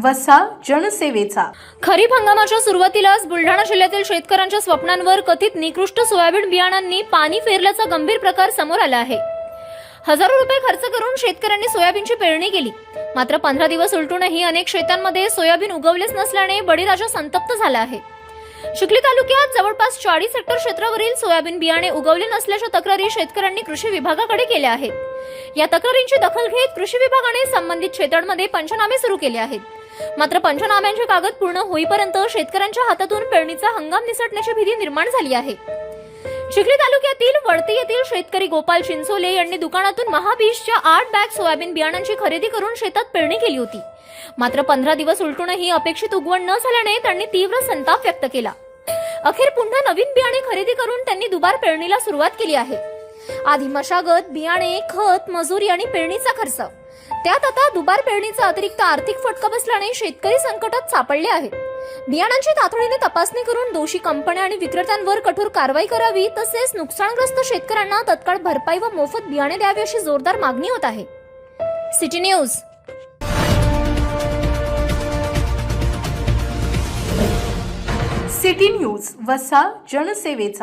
वसा जनसेवेचा. खरीप हंगामाच्या सुरुवातीलाच बुलढाणा जिल्ह्यातील शेतकऱ्यांच्या स्वप्नांवर कथित निकृष्ट सोयाबीन बियाणांनी पाणी फेरल्याचा गंभीर प्रकार समोर आला आहे. हजारो रुपये खर्च करून शेतकऱ्यांनी सोयाबीनची पेरणी केली. मात्र 15 दिवस उलटूनही अनेक शेतांमध्ये सोयाबीन उगवलेच नसल्याने बळीराजा संतप्त झाला आहे. चिखली तालुक्यात जवळपास 40 हेक्टर क्षेत्रावरील सोयाबीन बियाणे उगवले नसल्याच्या तक्रारी शेतकऱ्यांनी कृषी विभागाकडे केल्या आहेत. या तक्रारींची दखल घेत कृषी विभागाने संबंधित क्षेत्रांमध्ये पंचनामे सुरू केले आहेत. मात्र पंचनाम्यांचे कागद पूर्ण होईपर्यंत शेतकऱ्यांच्या हातातून पेरणीचा हंगाम निसटण्याची भीती निर्माण झाली आहे. चिखली तालुक्यातील वडती येथील शेतकरी गोपाल चिंचोले यांनी दुकानातून महाबीजच्या 8 बॅग सोयाबीन बियाणांची खरेदी करून शेतात पेरणी केली होती. मात्र 15 दिवस उलटूनही अपेक्षित उगवण न झाल्याने त्यांनी तीव्र संताप व्यक्त केला. अखेर पुन्हा नवीन बियाणे खरेदी करून त्यांनी दुबार पेरणीला सुरुवात केली आहे. आधी मशागत, बियाणे, खत, मजुरी आणि पेरणीचा खर्च, त्यात आता दुबार पेरणीचा अतिरिक्त आर्थिक फटका बसल्याने शेतकरी संकटात सापडले आहेत. बियाणांची तातडीने तपासणी करून दोषी कंपन्या आणि विक्रेत्यांवर कठोर कारवाई करावी, तसेच नुकसानग्रस्त शेतकऱ्यांना तत्काळ भरपाई व मोफत बियाणे द्यावे अशी जोरदार मागणी होत आहे. City news. सिटी न्यूज वसा जनसेवेचा.